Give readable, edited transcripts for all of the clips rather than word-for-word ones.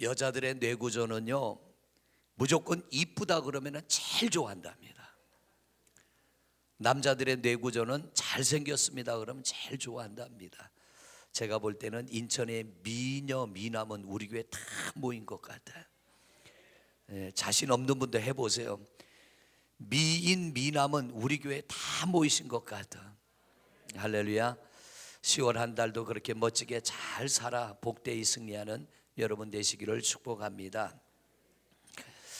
여자들의 뇌구조는요, 무조건 이쁘다 그러면 제일 좋아한답니다. 남자들의 뇌구조는 잘생겼습니다 그러면 제일 좋아한답니다. 제가 볼 때는 인천의 미녀 미남은 우리 교회에 다 모인 것 같아요. 자신 없는 분도 해보세요. 미인 미남은 우리 교회에 다 모이신 것 같아. 할렐루야. 10월 한 달도 그렇게 멋지게 잘 살아 복되이 승리하는 여러분 되시기를 축복합니다.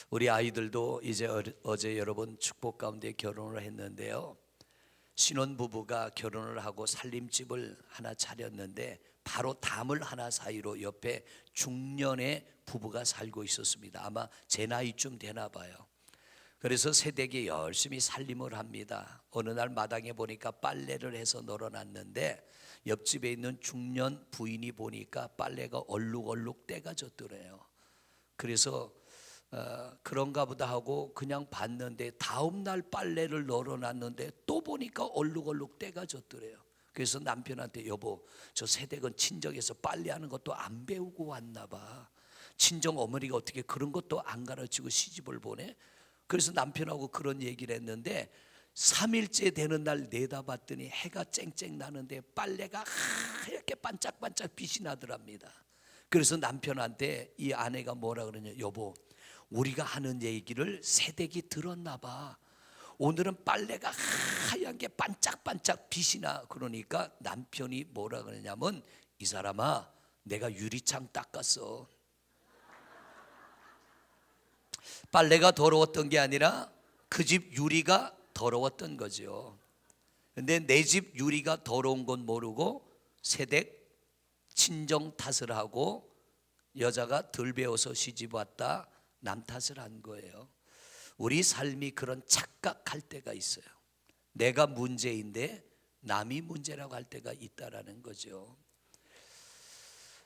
우리 아이들도 이제 어제 여러분 축복 가운데 결혼을 했는데요, 신혼부부가 결혼을 하고 살림집을 하나 차렸는데 바로 담을 하나 사이로 옆에 중년의 부부가 살고 있었습니다. 아마 제 나이쯤 되나 봐요. 그래서 새댁이 열심히 살림을 합니다. 어느 날 마당에 보니까 빨래를 해서 널어놨는데 옆집에 있는 중년 부인이 보니까 빨래가 얼룩얼룩 때가 졌더래요. 그래서 그런가 보다 하고 그냥 봤는데 다음날 빨래를 널어놨는데 또 보니까 얼룩얼룩 때가 졌더래요. 그래서 남편한테 여보, 저 새댁은 친정에서 빨래하는 것도 안 배우고 왔나 봐. 친정 어머니가 어떻게 그런 것도 안 가르치고 시집을 보내? 그래서 남편하고 그런 얘기를 했는데 3일째 되는 날 내다봤더니 해가 쨍쨍 나는데 빨래가 하얗게 반짝반짝 빛이 나더랍니다. 그래서 남편한테 이 아내가 뭐라 그러냐, 여보, 우리가 하는 얘기를 새댁이 들었나 봐. 오늘은 빨래가 하얀 게 반짝반짝 빛이 나. 그러니까 남편이 뭐라 그러냐면, 이 사람아, 내가 유리창 닦았어. 빨래가 더러웠던 게 아니라 그 집 유리가 더러웠던 거죠. 근데 내 집 유리가 더러운 건 모르고 새댁 친정 탓을 하고 여자가 덜 배워서 시집 왔다 남 탓을 한 거예요. 우리 삶이 그런 착각할 때가 있어요. 내가 문제인데 남이 문제라고 할 때가 있다라는 거죠.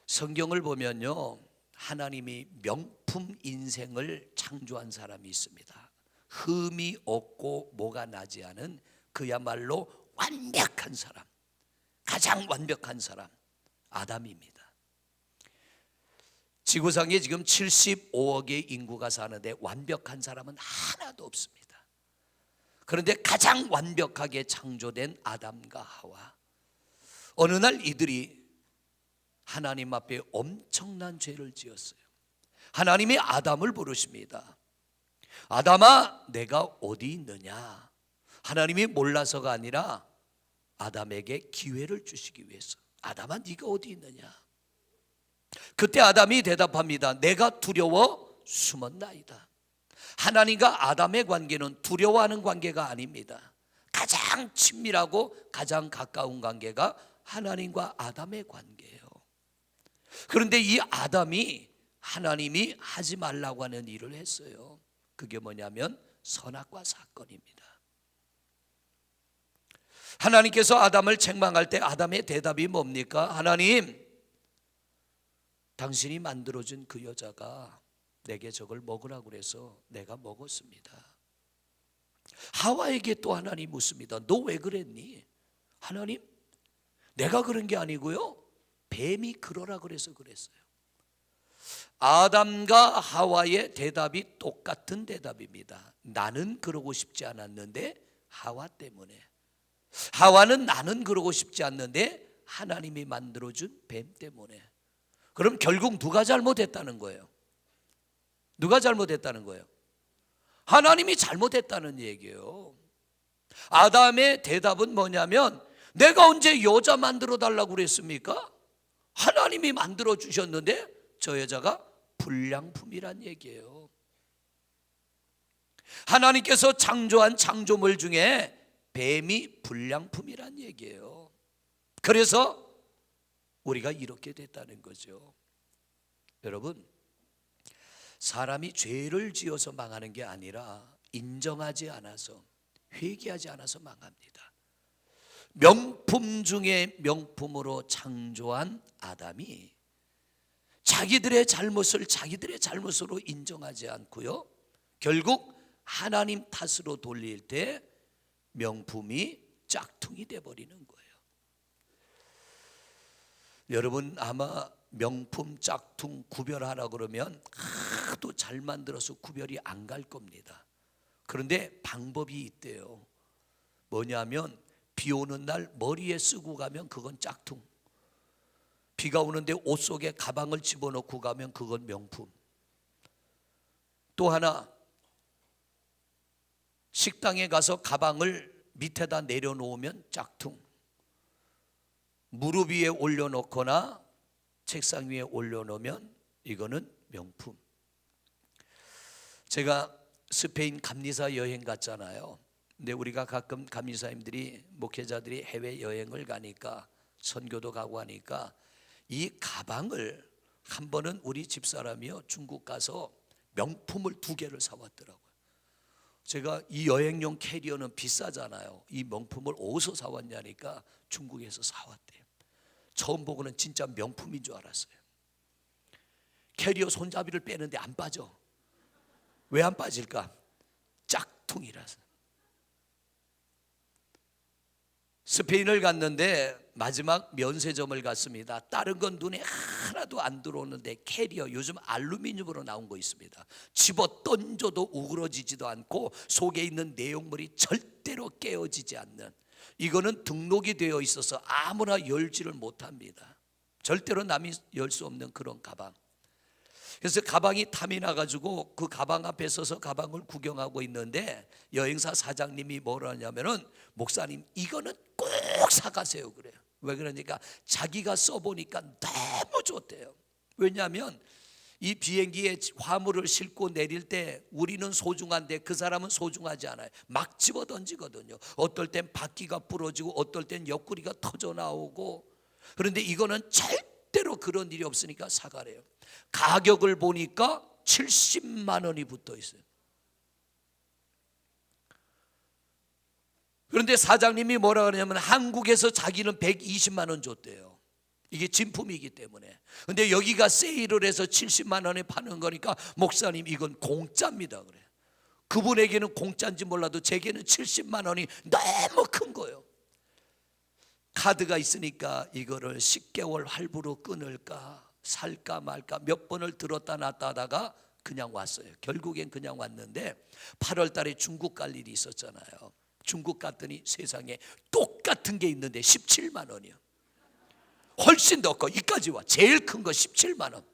성경을 보면요, 하나님이 명품 인생을 창조한 사람이 있습니다. 흠이 없고 뭐가 나지 않은 그야말로 완벽한 사람, 가장 완벽한 사람, 아담입니다. 지구상에 지금 75억의 인구가 사는데 완벽한 사람은 하나도 없습니다. 그런데 가장 완벽하게 창조된 아담과 하와, 어느 날 이들이 하나님 앞에 엄청난 죄를 지었어요. 하나님이 아담을 부르십니다. 아담아, 내가 어디 있느냐? 하나님이 몰라서가 아니라 아담에게 기회를 주시기 위해서. 아담아, 네가 어디 있느냐? 그때 아담이 대답합니다. 내가 두려워 숨었나이다. 하나님과 아담의 관계는 두려워하는 관계가 아닙니다. 가장 친밀하고 가장 가까운 관계가 하나님과 아담의 관계예요. 그런데 이 아담이 하나님이 하지 말라고 하는 일을 했어요. 그게 뭐냐면 선악과 사건입니다. 하나님께서 아담을 책망할 때 아담의 대답이 뭡니까? 하나님, 당신이 만들어준 그 여자가 내게 저걸 먹으라고 그래서 내가 먹었습니다. 하와에게 또 하나님 묻습니다. 너 왜 그랬니? 하나님, 내가 그런 게 아니고요, 뱀이 그러라 그래서 그랬어요. 아담과 하와의 대답이 똑같은 대답입니다. 나는 그러고 싶지 않았는데 하와 때문에. 하와는 나는 그러고 싶지 않는데 하나님이 만들어준 뱀 때문에. 그럼 결국 누가 잘못했다는 거예요? 누가 잘못했다는 거예요? 하나님이 잘못했다는 얘기예요. 아담의 대답은 뭐냐면, 내가 언제 여자 만들어 달라고 그랬습니까? 하나님이 만들어 주셨는데 저 여자가 불량품이란 얘기예요. 하나님께서 창조한 창조물 중에 뱀이 불량품이란 얘기예요. 그래서 우리가 이렇게 됐다는 거죠. 여러분, 사람이 죄를 지어서 망하는 게 아니라 인정하지 않아서, 회개하지 않아서 망합니다. 명품 중에 명품으로 창조한 아담이 자기들의 잘못을 자기들의 잘못으로 인정하지 않고요, 결국 하나님 탓으로 돌릴 때 명품이 짝퉁이 돼버리는 거예요. 여러분 아마 명품 짝퉁 구별하라 그러면 하도 잘 만들어서 구별이 안 갈 겁니다. 그런데 방법이 있대요. 뭐냐면 비 오는 날 머리에 쓰고 가면 그건 짝퉁, 비가 오는데 옷 속에 가방을 집어넣고 가면 그건 명품. 또 하나, 식당에 가서 가방을 밑에다 내려놓으면 짝퉁, 무릎 위에 올려놓거나 책상 위에 올려놓으면 이거는 명품. 제가 스페인 감리사 여행 갔잖아요. 근데 우리가 가끔 감리사님들이, 목회자들이 해외여행을 가니까, 선교도 가고 하니까 이 가방을 한 번은 우리 집사람이요 중국 가서 명품을 2개를 사왔더라고요. 제가 이 여행용 캐리어는 비싸잖아요. 이 명품을 어디서 사왔냐니까 중국에서 사왔대요. 처음 보고는 진짜 명품인 줄 알았어요. 캐리어 손잡이를 빼는데 안 빠져. 왜 안 빠질까? 짝퉁이라서. 스페인을 갔는데 마지막 면세점을 갔습니다. 다른 건 눈에 하나도 안 들어오는데 캐리어, 요즘 알루미늄으로 나온 거 있습니다. 집어 던져도 우그러지지도 않고 속에 있는 내용물이 절대로 깨어지지 않는, 이거는 등록이 되어 있어서 아무나 열지를 못합니다. 절대로 남이 열 수 없는 그런 가방. 그래서 가방이 탐이 나가지고 그 가방 앞에 서서 가방을 구경하고 있는데 여행사 사장님이 뭐라 하냐면은, 목사님 이거는 꼭 사가세요 그래요. 왜 그러니까 자기가 써보니까 너무 좋대요. 왜냐하면 이 비행기에 화물을 싣고 내릴 때 우리는 소중한데 그 사람은 소중하지 않아요. 막 집어 던지거든요. 어떨 땐 바퀴가 부러지고 어떨 땐 옆구리가 터져 나오고. 그런데 이거는 절대로 그런 일이 없으니까 사가래요. 가격을 보니까 70만 원이 붙어 있어요. 그런데 사장님이 뭐라 그러냐면 한국에서 자기는 120만 원 줬대요. 이게 진품이기 때문에. 근데 여기가 세일을 해서 70만 원에 파는 거니까, 목사님 이건 공짜입니다 그래. 그분에게는 공짜인지 몰라도 제게는 70만 원이 너무 큰 거예요. 카드가 있으니까 이거를 10개월 할부로 끊을까 살까 말까 몇 번을 들었다 놨다 하다가 그냥 왔어요. 결국엔 그냥 왔는데 8월 달에 중국 갈 일이 있었잖아요. 중국 갔더니 세상에 똑같은 게 있는데 17만 원이요. 훨씬 더 커. 이까지 와. 제일 큰 거 17만 원.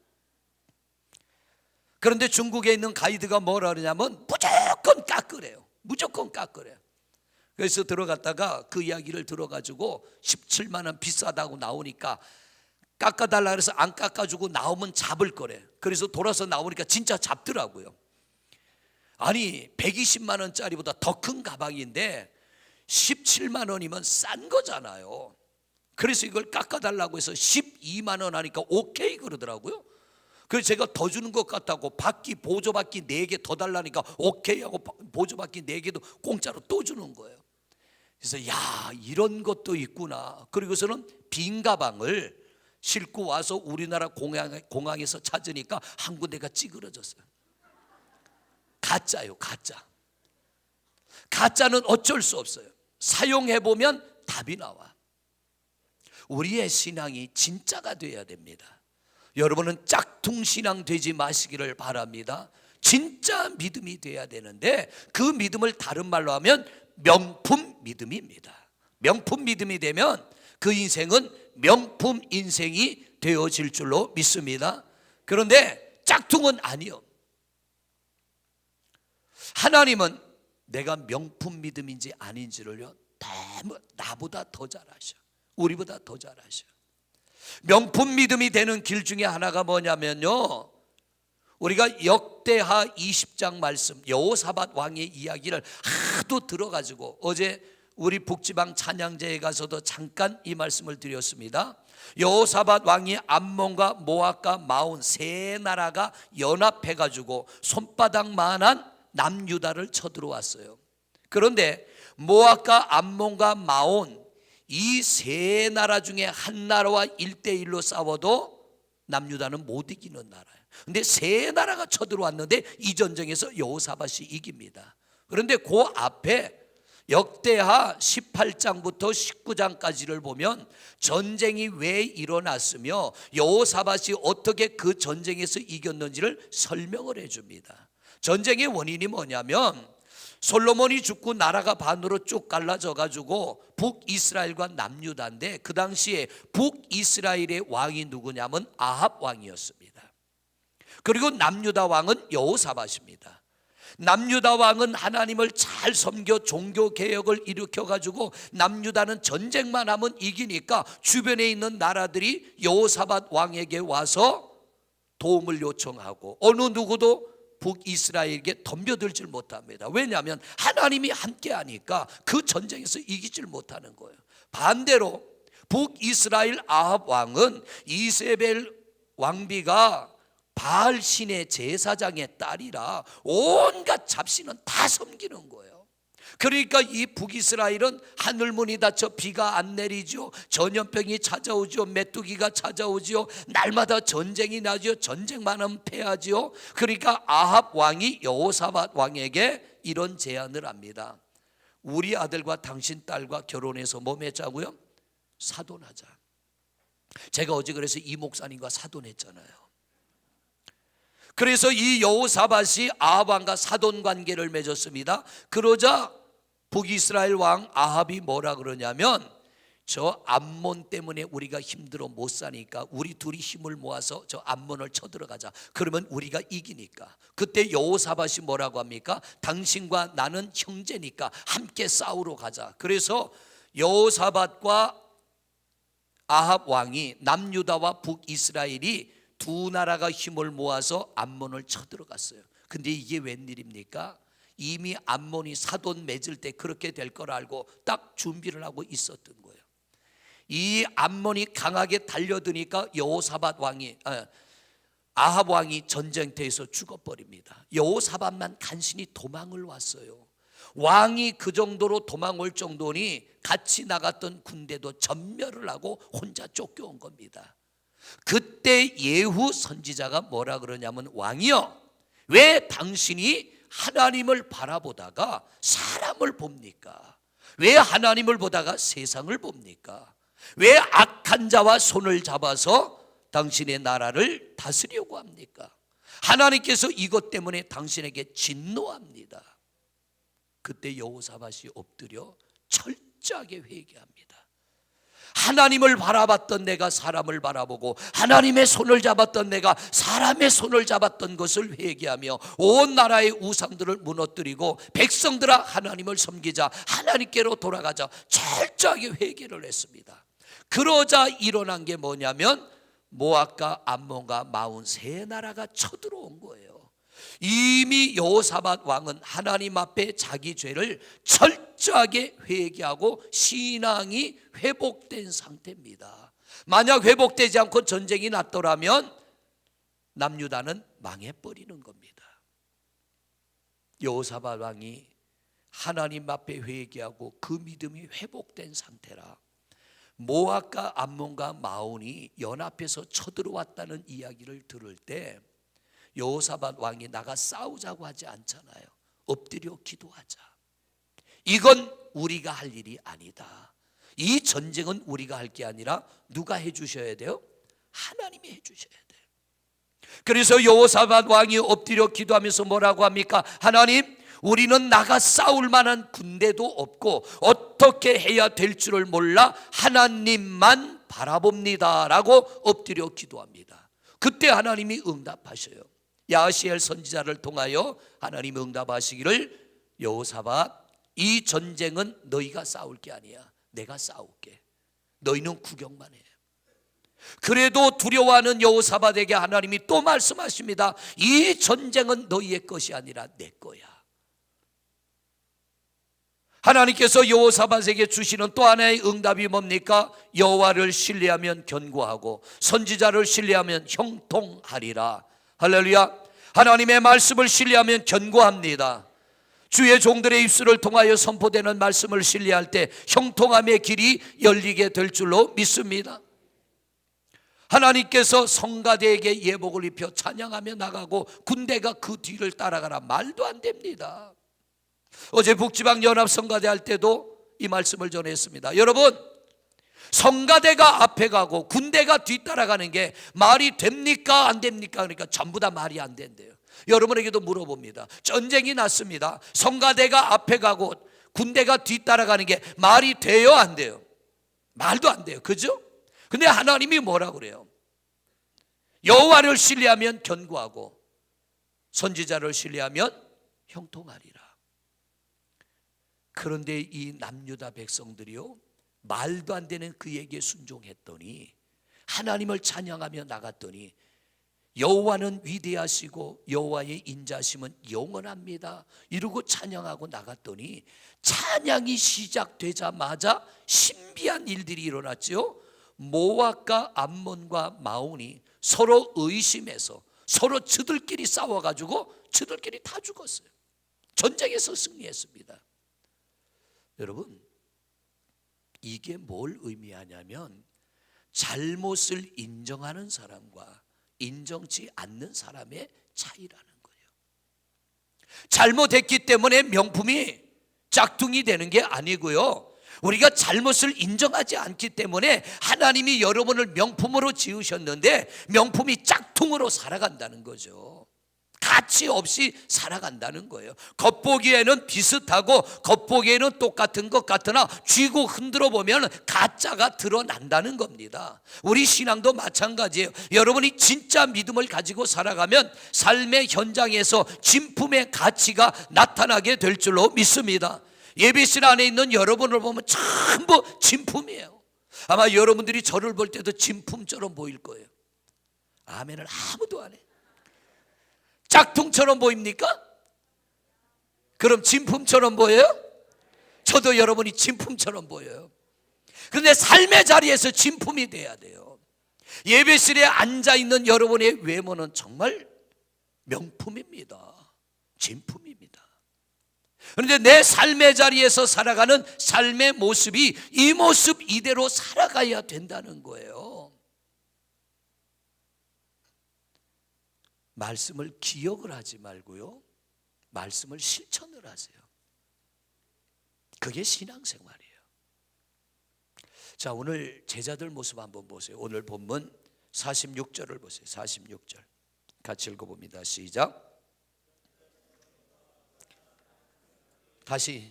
그런데 중국에 있는 가이드가 뭐라 그러냐면 무조건 깎으래요. 무조건 깎으래요. 그래서 들어갔다가 그 이야기를 들어가지고 17만 원 비싸다고 나오니까 깎아달라 그래서 안 깎아주고 나오면 잡을 거래. 그래서 돌아서 나오니까 진짜 잡더라고요. 아니 120만 원짜리보다 더 큰 가방인데 17만 원이면 싼 거잖아요. 그래서 이걸 깎아달라고 해서 12만 원 하니까 오케이 그러더라고요. 그래서 제가 더 주는 것 같다고 바퀴 보조바퀴 4개 더 달라니까 오케이 하고 보조바퀴 4개도 공짜로 또 주는 거예요. 그래서 야 이런 것도 있구나. 그리고서는 빈 가방을 싣고 와서 우리나라 공항에서 찾으니까 한 군데가 찌그러졌어요. 가짜요, 가짜. 가짜는 어쩔 수 없어요. 사용해보면 답이 나와. 우리의 신앙이 진짜가 되어야 됩니다. 여러분은 짝퉁 신앙 되지 마시기를 바랍니다. 진짜 믿음이 돼야 되는데 그 믿음을 다른 말로 하면 명품 믿음입니다. 명품 믿음이 되면 그 인생은 명품 인생이 되어질 줄로 믿습니다. 그런데 짝퉁은 아니요. 하나님은 내가 명품 믿음인지 아닌지를요 너무 나보다 더 잘 아셔. 우리보다 더 잘 아셔. 명품 믿음이 되는 길 중에 하나가 뭐냐면요, 우리가 역대하 20장 말씀 여호사밧 왕의 이야기를 하도 들어가지고 어제 우리 북지방 찬양제에 가서도 잠깐 이 말씀을 드렸습니다. 여호사밧 왕이 암몬과 모압과 마온 세 나라가 연합해가지고 손바닥만한 남유다를 쳐들어왔어요. 그런데 모압과 암몬과 마온 이 세 나라 중에 한 나라와 1대1로 싸워도 남유다는 못 이기는 나라예요. 근데 세 나라가 쳐들어왔는데 이 전쟁에서 여호사밧이 이깁니다. 그런데 그 앞에 역대하 18장부터 19장까지를 보면 전쟁이 왜 일어났으며 여호사밧이 어떻게 그 전쟁에서 이겼는지를 설명을 해줍니다. 전쟁의 원인이 뭐냐면 솔로몬이 죽고 나라가 반으로 쭉 갈라져 가지고 북이스라엘과 남유다인데, 그 당시에 북이스라엘의 왕이 누구냐면 아합 왕이었습니다. 그리고 남유다 왕은 여호사밧입니다. 남유다 왕은 하나님을 잘 섬겨 종교 개혁을 일으켜 가지고 남유다는 전쟁만 하면 이기니까 주변에 있는 나라들이 여호사밧 왕에게 와서 도움을 요청하고 어느 누구도 북이스라엘에게 덤벼들질 못합니다. 왜냐하면 하나님이 함께 하니까 그 전쟁에서 이기질 못하는 거예요. 반대로 북이스라엘 아합 왕은 이세벨 왕비가 바알 신의 제사장의 딸이라 온갖 잡신은 다 섬기는 거예요. 그러니까 이 북이스라엘은 하늘문이 닫혀 비가 안 내리죠. 전염병이 찾아오죠. 메뚜기가 찾아오죠. 날마다 전쟁이 나죠. 전쟁만 하면 패하죠. 그러니까 아합 왕이 여호사밧 왕에게 이런 제안을 합니다. 우리 아들과 당신 딸과 결혼해서 뭐 맺자고요? 사돈하자. 제가 어제 그래서 이 목사님과 사돈했잖아요. 그래서 이 여호사밧이 아합 왕과 사돈 관계를 맺었습니다. 그러자 북이스라엘 왕 아합이 뭐라 그러냐면, 저 암몬 때문에 우리가 힘들어 못 사니까 우리 둘이 힘을 모아서 저 암몬을 쳐들어가자. 그러면 우리가 이기니까. 그때 여호사밧이 뭐라고 합니까? 당신과 나는 형제니까 함께 싸우러 가자. 그래서 여호사밧과 아합 왕이 남유다와 북이스라엘이 두 나라가 힘을 모아서 암몬을 쳐들어갔어요. 근데 이게 웬일입니까? 이미 암몬이 사돈 맺을 때 그렇게 될 걸 알고 딱 준비를 하고 있었던 거예요. 이 암몬이 강하게 달려드니까 여호사밧 왕이 아합 왕이 전쟁터에서 죽어버립니다. 여호사밧만 간신히 도망을 왔어요. 왕이 그 정도로 도망 올 정도니 같이 나갔던 군대도 전멸을 하고 혼자 쫓겨온 겁니다. 그때 예후 선지자가 뭐라 그러냐면, 왕이여, 왜 당신이 하나님을 바라보다가 사람을 봅니까? 왜 하나님을 보다가 세상을 봅니까? 왜 악한 자와 손을 잡아서 당신의 나라를 다스리려고 합니까? 하나님께서 이것 때문에 당신에게 진노합니다. 그때 여호사밧이 엎드려 철저하게 회개합니다. 하나님을 바라봤던 내가 사람을 바라보고 하나님의 손을 잡았던 내가 사람의 손을 잡았던 것을 회개하며 온 나라의 우상들을 무너뜨리고 백성들아 하나님을 섬기자, 하나님께로 돌아가자, 철저하게 회개를 했습니다. 그러자 일어난 게 뭐냐면 모압과 암몬과 43나라가 쳐들어온 거예요. 이미 여호사밧 왕은 하나님 앞에 자기 죄를 철저하게 회개하고 신앙이 회복된 상태입니다. 만약 회복되지 않고 전쟁이 났더라면 남유다는 망해버리는 겁니다. 여호사밧 왕이 하나님 앞에 회개하고 그 믿음이 회복된 상태라 모압과 암몬과 마온이 연합해서 쳐들어왔다는 이야기를 들을 때 여호사밧 왕이 나가 싸우자고 하지 않잖아요. 엎드려 기도하자. 이건 우리가 할 일이 아니다. 이 전쟁은 우리가 할 게 아니라 누가 해주셔야 돼요? 하나님이 해주셔야 돼요. 그래서 여호사밧 왕이 엎드려 기도하면서 뭐라고 합니까? 하나님, 우리는 나가 싸울 만한 군대도 없고 어떻게 해야 될 줄을 몰라 하나님만 바라봅니다 라고 엎드려 기도합니다. 그때 하나님이 응답하셔요. 야시엘 선지자를 통하여 하나님이 응답하시기를, 여호사밧, 이 전쟁은 너희가 싸울 게 아니야. 내가 싸울게. 너희는 구경만 해. 그래도 두려워하는 여호사밧에게 하나님이 또 말씀하십니다. 이 전쟁은 너희의 것이 아니라 내 거야. 하나님께서 여호사밧에게 주시는 또 하나의 응답이 뭡니까? 여호와를 신뢰하면 견고하고 선지자를 신뢰하면 형통하리라. 할렐루야. 하나님의 말씀을 신뢰하면 견고합니다. 주의 종들의 입술을 통하여 선포되는 말씀을 신뢰할 때 형통함의 길이 열리게 될 줄로 믿습니다. 하나님께서 성가대에게 예복을 입혀 찬양하며 나가고 군대가 그 뒤를 따라가라. 말도 안 됩니다. 어제 북지방연합성가대 할 때도 이 말씀을 전했습니다. 여러분, 성가대가 앞에 가고 군대가 뒤따라가는 게 말이 됩니까 안 됩니까? 그러니까 전부 다 말이 안 된대요. 여러분에게도 물어봅니다. 전쟁이 났습니다. 성가대가 앞에 가고 군대가 뒤따라가는 게 말이 돼요 안 돼요? 말도 안 돼요. 그죠? 근데 하나님이 뭐라 그래요? 여호와를 신뢰하면 견고하고 선지자를 신뢰하면 형통하리라. 그런데 이 남유다 백성들이요, 말도 안 되는 그에게 순종했더니, 하나님을 찬양하며 나갔더니 여호와는 위대하시고 여호와의 인자심은 영원합니다 이러고 찬양하고 나갔더니, 찬양이 시작되자마자 신비한 일들이 일어났죠. 모압과 암몬과 마온이 서로 의심해서 서로 저들끼리 싸워가지고 저들끼리 다 죽었어요. 전쟁에서 승리했습니다. 여러분, 이게 뭘 의미하냐면 잘못을 인정하는 사람과 인정치 않는 사람의 차이라는 거예요. 잘못했기 때문에 명품이 짝퉁이 되는 게 아니고요, 우리가 잘못을 인정하지 않기 때문에 하나님이 여러분을 명품으로 지으셨는데 명품이 짝퉁으로 살아간다는 거죠. 가치 없이 살아간다는 거예요. 겉보기에는 비슷하고 겉보기에는 똑같은 것 같으나 쥐고 흔들어 보면 가짜가 드러난다는 겁니다. 우리 신앙도 마찬가지예요. 여러분이 진짜 믿음을 가지고 살아가면 삶의 현장에서 진품의 가치가 나타나게 될 줄로 믿습니다. 예배실 안에 있는 여러분을 보면 전부 진품이에요. 아마 여러분들이 저를 볼 때도 진품처럼 보일 거예요. 아멘을 아무도 안 해. 짝퉁처럼 보입니까? 그럼 진품처럼 보여요? 저도 여러분이 진품처럼 보여요. 그런데 삶의 자리에서 진품이 돼야 돼요. 예배실에 앉아있는 여러분의 외모는 정말 명품입니다. 진품입니다. 그런데 내 삶의 자리에서 살아가는 삶의 모습이 이 모습 이대로 살아가야 된다는 거예요. 말씀을 기억을 하지 말고요, 말씀을 실천을 하세요. 그게 신앙생활이에요. 자, 오늘 제자들 모습 한번 보세요. 오늘 본문 46절을 보세요. 46절 같이 읽어봅니다. 시작. 다시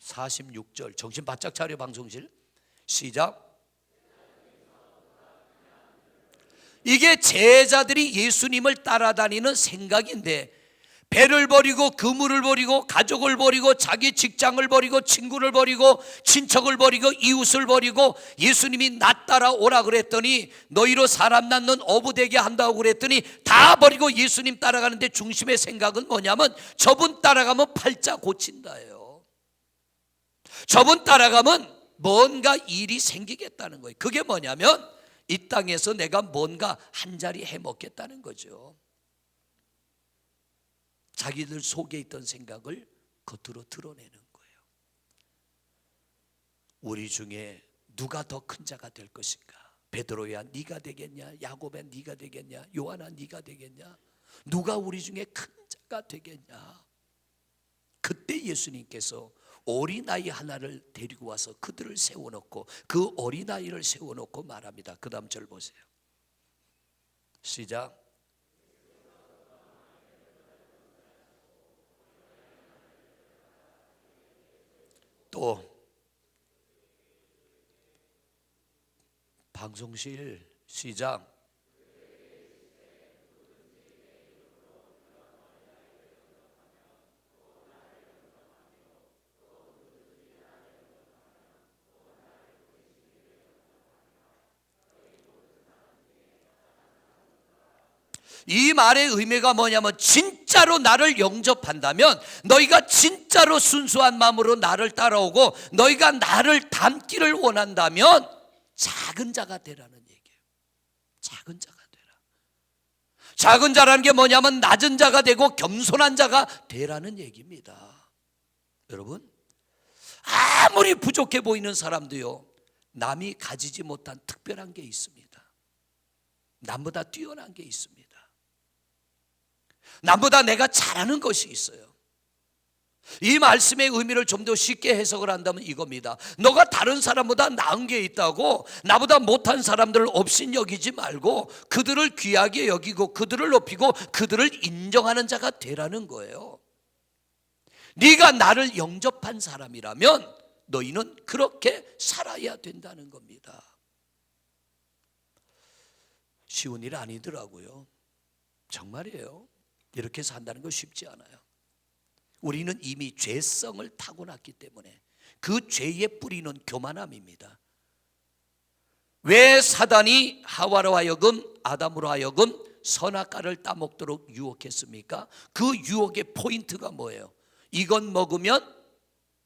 46절 정신 바짝 차려 방송실. 시작. 이게 제자들이 예수님을 따라다니는 생각인데, 배를 버리고 그물을 버리고 가족을 버리고 자기 직장을 버리고 친구를 버리고 친척을 버리고 이웃을 버리고 예수님이 나 따라오라 그랬더니, 너희로 사람 낳는 어부 되게 한다고 그랬더니 다 버리고 예수님 따라가는데 중심의 생각은 뭐냐면 저분 따라가면 팔자 고친다예요. 저분 따라가면 뭔가 일이 생기겠다는 거예요. 그게 뭐냐면 이 땅에서 내가 뭔가 한 자리 해먹겠다는 거죠. 자기들 속에 있던 생각을 겉으로 드러내는 거예요. 우리 중에 누가 더 큰 자가 될 것인가? 베드로야 네가 되겠냐? 야곱야 네가 되겠냐? 요한아 네가 되겠냐? 누가 우리 중에 큰 자가 되겠냐? 그때 예수님께서 어린아이 하나를 데리고 와서 그들을 세워놓고, 그 어린아이를 세워놓고 말합니다. 그 다음 절 보세요. 시작. 또 방송실 시작. 이 말의 의미가 뭐냐면, 진짜로 나를 영접한다면, 너희가 진짜로 순수한 마음으로 나를 따라오고 너희가 나를 닮기를 원한다면 작은 자가 되라는 얘기예요. 작은 자가 되라. 작은 자라는 게 뭐냐면 낮은 자가 되고 겸손한 자가 되라는 얘기입니다. 여러분, 아무리 부족해 보이는 사람도요, 남이 가지지 못한 특별한 게 있습니다. 남보다 뛰어난 게 있습니다. 남보다 내가 잘하는 것이 있어요. 이 말씀의 의미를 좀 더 쉽게 해석을 한다면 이겁니다. 너가 다른 사람보다 나은 게 있다고 나보다 못한 사람들을 업신여기지 말고 그들을 귀하게 여기고 그들을 높이고 그들을 인정하는 자가 되라는 거예요. 네가 나를 영접한 사람이라면 너희는 그렇게 살아야 된다는 겁니다. 쉬운 일 아니더라고요. 정말이에요. 이렇게 산다는 거 쉽지 않아요. 우리는 이미 죄성을 타고났기 때문에 그 죄의 뿌리는 교만함입니다. 왜 사단이 하와로 하여금 아담으로 하여금 선악과를 따먹도록 유혹했습니까? 그 유혹의 포인트가 뭐예요? 이것 먹으면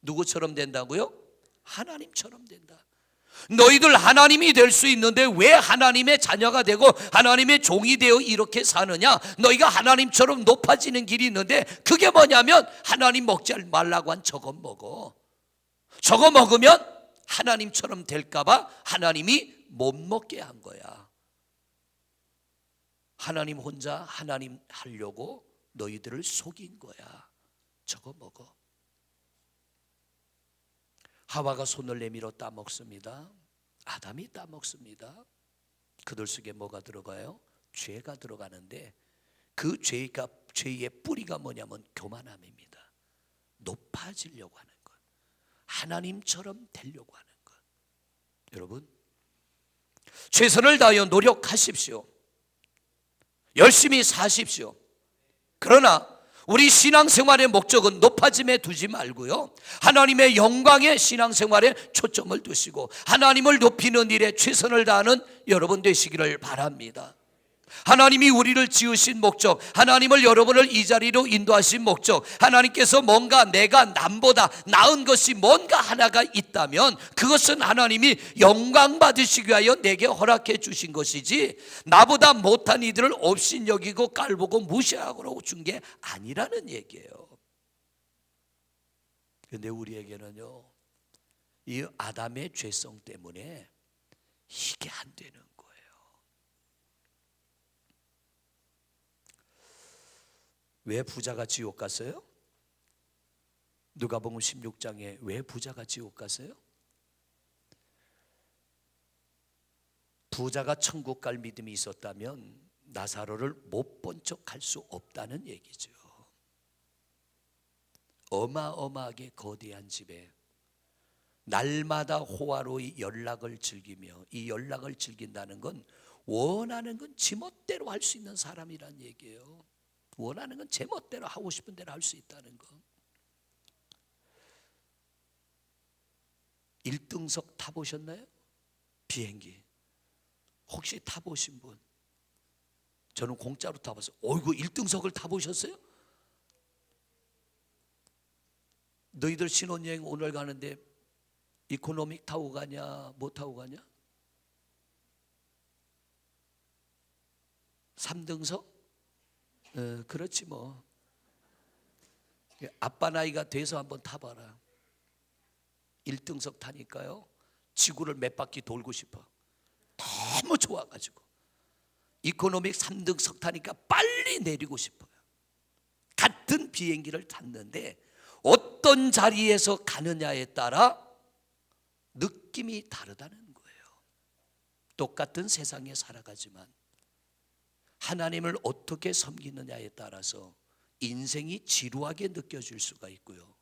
누구처럼 된다고요? 하나님처럼 된다. 너희들 하나님이 될 수 있는데 왜 하나님의 자녀가 되고 하나님의 종이 되어 이렇게 사느냐? 너희가 하나님처럼 높아지는 길이 있는데 그게 뭐냐면 하나님 먹지 말라고 한 저거 먹어. 저거 먹으면 하나님처럼 될까 봐 하나님이 못 먹게 한 거야. 하나님 혼자 하나님 하려고 너희들을 속인 거야. 저거 먹어. 하와가 손을 내밀어 따먹습니다. 아담이 따먹습니다. 그들 속에 뭐가 들어가요? 죄가 들어가는데 그 죄의 뿌리가 뭐냐면 교만함입니다. 높아지려고 하는 것, 하나님처럼 되려고 하는 것. 여러분, 최선을 다하여 노력하십시오. 열심히 사십시오. 그러나 우리 신앙생활의 목적은 높아짐에 두지 말고요, 하나님의 영광의 신앙생활에 초점을 두시고 하나님을 높이는 일에 최선을 다하는 여러분 되시기를 바랍니다. 하나님이 우리를 지으신 목적, 하나님을 여러분을 이 자리로 인도하신 목적, 하나님께서 뭔가 내가 남보다 나은 것이 뭔가 하나가 있다면 그것은 하나님이 영광 받으시기 위하여 내게 허락해 주신 것이지 나보다 못한 이들을 업신여기고 깔보고 무시하고 준 게 아니라는 얘기예요. 그런데 우리에게는요, 이 아담의 죄성 때문에 이게 안 되는 거예요. 왜 부자가 지옥 갔어요? 누가복음 16장에 왜 부자가 지옥 갔어요? 부자가 천국 갈 믿음이 있었다면 나사로를 못 본 척 할 수 없다는 얘기죠. 어마어마하게 거대한 집에 날마다 호화로이 연락을 즐기며, 이 연락을 즐긴다는 건 원하는 건 지멋대로 할 수 있는 사람이란 얘기예요. 원하는 건 제멋대로 하고 싶은 대로 할 수 있다는 거. 1등석 타보셨나요? 비행기 혹시 타보신 분? 저는 공짜로 타봤어요. 어이구, 1등석을 타보셨어요? 너희들 신혼여행 오늘 가는데 이코노믹 타고 가냐 뭐 타고 가냐? 3등석? 그렇지 뭐. 아빠 나이가 돼서 한번 타봐라. 1등석 타니까요, 지구를 몇 바퀴 돌고 싶어. 너무 좋아가지고. 이코노믹 3등석 타니까 빨리 내리고 싶어요. 같은 비행기를 탔는데 어떤 자리에서 가느냐에 따라 느낌이 다르다는 거예요. 똑같은 세상에 살아가지만 하나님을 어떻게 섬기느냐에 따라서 인생이 지루하게 느껴질 수가 있고요,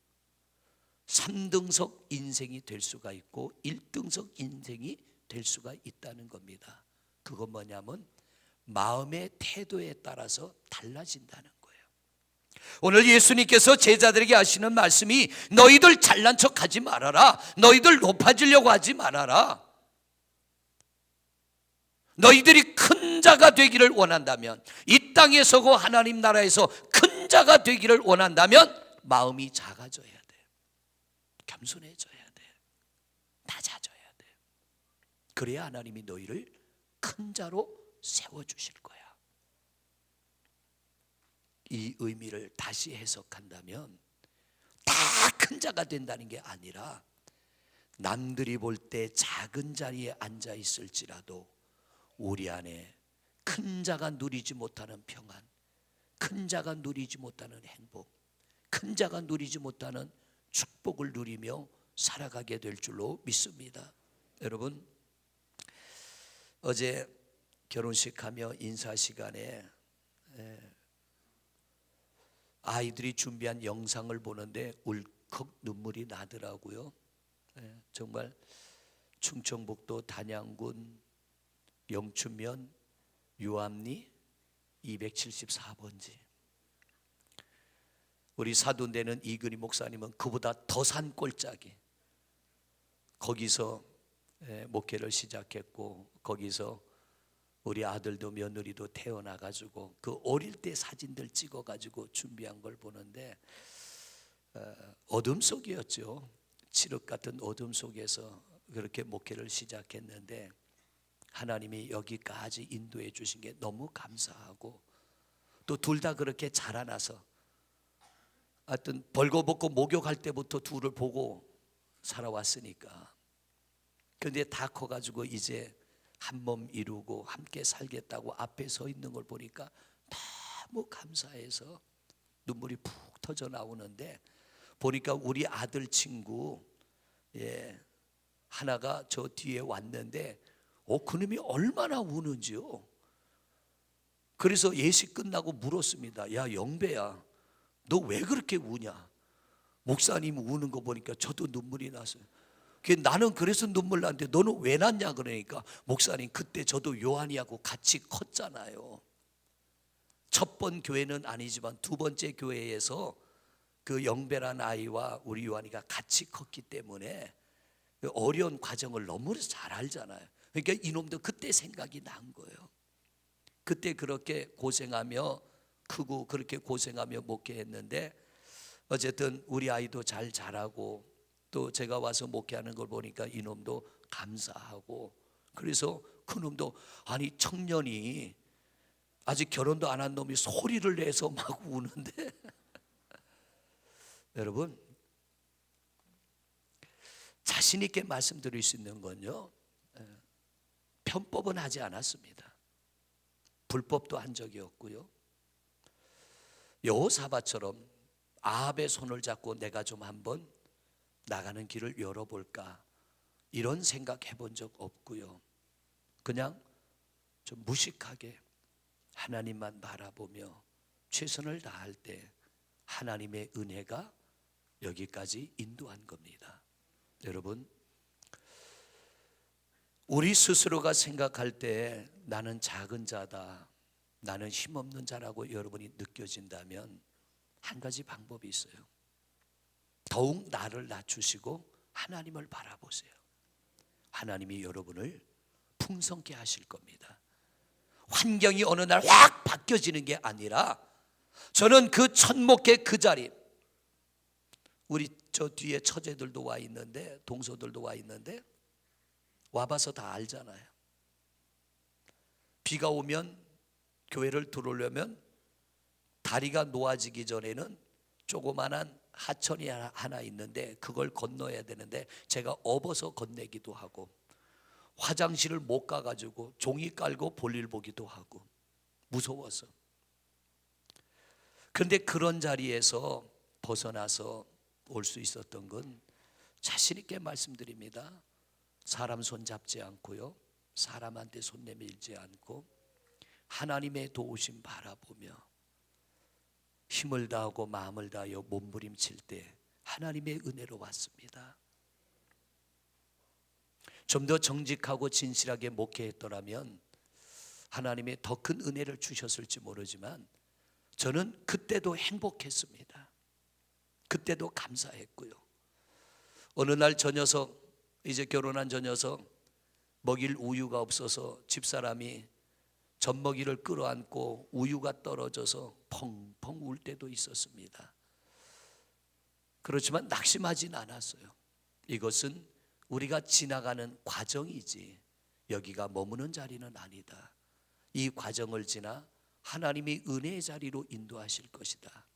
3등석 인생이 될 수가 있고 1등석 인생이 될 수가 있다는 겁니다. 그건 뭐냐면 마음의 태도에 따라서 달라진다는 거예요. 오늘 예수님께서 제자들에게 하시는 말씀이 너희들 잘난 척 하지 말아라, 너희들 높아지려고 하지 말아라. 너희들이 큰 자가 되기를 원한다면, 이 땅에 서고 하나님 나라에서 큰 자가 되기를 원한다면 마음이 작아져야 돼. 겸손해져야 돼. 낮아져야 돼. 그래야 하나님이 너희를 큰 자로 세워주실 거야. 이 의미를 다시 해석한다면 다 큰 자가 된다는 게 아니라 남들이 볼 때 작은 자리에 앉아 있을지라도 우리 안에 큰 자가 누리지 못하는 평안, 큰 자가 누리지 못하는 행복, 큰 자가 누리지 못하는 축복을 누리며 살아가게 될 줄로 믿습니다. 여러분, 어제 결혼식하며 인사 시간에 아이들이 준비한 영상을 보는데 울컥 눈물이 나더라고요. 정말 충청북도 단양군 영춘면 유암리 274번지 우리 사돈되는 이근희 목사님은 그보다 더 산골짜기 거기서 목회를 시작했고, 거기서 우리 아들도 며느리도 태어나가지고 그 어릴 때 사진들 찍어가지고 준비한 걸 보는데 어둠 속이었죠. 칠흑 같은 어둠 속에서 그렇게 목회를 시작했는데 하나님이 여기까지 인도해 주신 게 너무 감사하고, 또 둘 다 그렇게 자라나서 하여튼 벌거벗고 목욕할 때부터 둘을 보고 살아왔으니까. 그런데 다 커가지고 이제 한 몸 이루고 함께 살겠다고 앞에 서 있는 걸 보니까 너무 감사해서 눈물이 푹 터져 나오는데, 보니까 우리 아들 친구 하나가 저 뒤에 왔는데 그놈이 얼마나 우는지요. 그래서 예식 끝나고 물었습니다. 야 영배야, 너 왜 그렇게 우냐? 목사님 우는 거 보니까 저도 눈물이 났어요. 나는 그래서 눈물 났는데 너는 왜 났냐? 그러니까 목사님, 그때 저도 요한이하고 같이 컸잖아요. 첫 번 교회는 아니지만 두 번째 교회에서 그 영배란 아이와 우리 요한이가 같이 컸기 때문에 어려운 과정을 너무 잘 알잖아요. 그러니까 이놈도 그때 생각이 난 거예요. 그때 그렇게 고생하며 크고 그렇게 고생하며 목회했는데, 어쨌든 우리 아이도 잘 자라고, 또 제가 와서 목회하는 걸 보니까 이놈도 감사하고, 그래서 그놈도 아니 청년이 아직 결혼도 안 한 놈이 소리를 내서 막 우는데 여러분, 자신 있게 말씀드릴 수 있는 건요, 편법은 하지 않았습니다. 불법도 한 적이 없고요. 여호사밧처럼 아합의 손을 잡고 내가 좀 한번 나가는 길을 열어볼까, 이런 생각 해본 적 없고요. 그냥 좀 무식하게 하나님만 바라보며 최선을 다할 때 하나님의 은혜가 여기까지 인도한 겁니다. 여러분, 우리 스스로가 생각할 때 나는 작은 자다, 나는 힘없는 자라고 여러분이 느껴진다면 한 가지 방법이 있어요. 더욱 나를 낮추시고 하나님을 바라보세요. 하나님이 여러분을 풍성케 하실 겁니다. 환경이 어느 날 확 바뀌어지는 게 아니라, 저는 그 첫 목회 그 자리, 우리 저 뒤에 처제들도 와 있는데, 동서들도 와 있는데 와봐서 다 알잖아요. 비가 오면 교회를 들어오려면 다리가 놓아지기 전에는 조그만한 하천이 하나 있는데 그걸 건너야 되는데 제가 업어서 건네기도 하고, 화장실을 못 가가지고 종이 깔고 볼일 보기도 하고 무서워서. 그런데 그런 자리에서 벗어나서 올 수 있었던 건 자신 있게 말씀드립니다. 사람 손 잡지 않고요, 사람한테 손 내밀지 않고 하나님의 도우심 바라보며 힘을 다하고 마음을 다하여 몸부림칠 때 하나님의 은혜로 왔습니다. 좀 더 정직하고 진실하게 목회했더라면 하나님의 더 큰 은혜를 주셨을지 모르지만 저는 그때도 행복했습니다. 그때도 감사했고요. 어느 날 저 녀석, 이제 결혼한 저 녀석 먹일 우유가 없어서 집사람이 젖먹이를 끌어안고 우유가 떨어져서 펑펑 울 때도 있었습니다. 그렇지만 낙심하진 않았어요. 이것은 우리가 지나가는 과정이지 여기가 머무는 자리는 아니다. 이 과정을 지나 하나님이 은혜의 자리로 인도하실 것이다.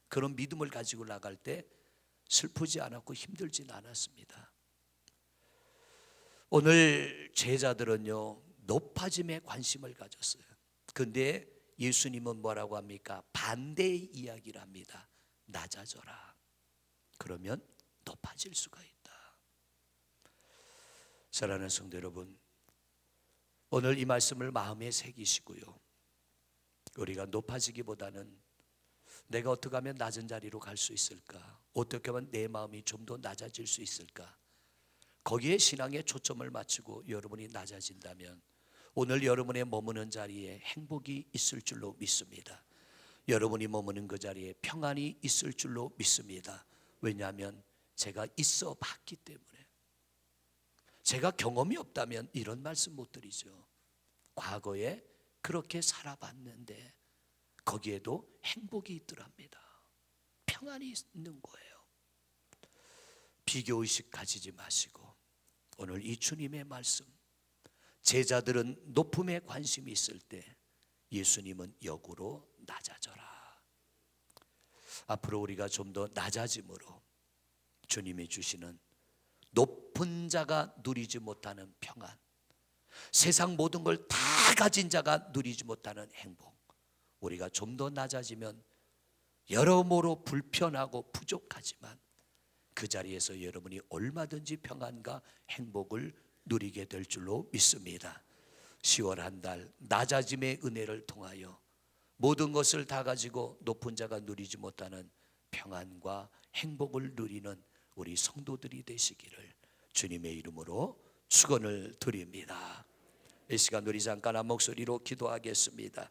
그런 믿음을 가지고 나갈 때 슬프지 않았고 힘들진 않았습니다. 오늘 제자들은요, 높아짐에 관심을 가졌어요. 근데 예수님은 뭐라고 합니까? 반대의 이야기를 합니다. 낮아져라. 그러면 높아질 수가 있다. 사랑하는 성도 여러분, 오늘 이 말씀을 마음에 새기시고요, 우리가 높아지기보다는 내가 어떻게 하면 낮은 자리로 갈 수 있을까, 어떻게 하면 내 마음이 좀 더 낮아질 수 있을까, 거기에 신앙의 초점을 맞추고 여러분이 낮아진다면 오늘 여러분의 머무는 자리에 행복이 있을 줄로 믿습니다. 여러분이 머무는 그 자리에 평안이 있을 줄로 믿습니다. 왜냐하면 제가 있어 봤기 때문에. 제가 경험이 없다면 이런 말씀 못 드리죠. 과거에 그렇게 살아봤는데 거기에도 행복이 있더랍니다. 평안이 있는 거예요. 비교의식 가지지 마시고 오늘 이 주님의 말씀, 제자들은 높음에 관심이 있을 때 예수님은 역으로 낮아져라. 앞으로 우리가 좀 더 낮아짐으로 주님이 주시는 높은 자가 누리지 못하는 평안, 세상 모든 걸 다 가진 자가 누리지 못하는 행복, 우리가 좀 더 낮아지면 여러모로 불편하고 부족하지만 그 자리에서 여러분이 얼마든지 평안과 행복을 누리게 될 줄로 믿습니다. 10월 한 달 낮아짐의 은혜를 통하여 모든 것을 다 가지고 높은 자가 누리지 못하는 평안과 행복을 누리는 우리 성도들이 되시기를 주님의 이름으로 축원을 드립니다. 이 시간 우리 잠깐 한 목소리로 기도하겠습니다.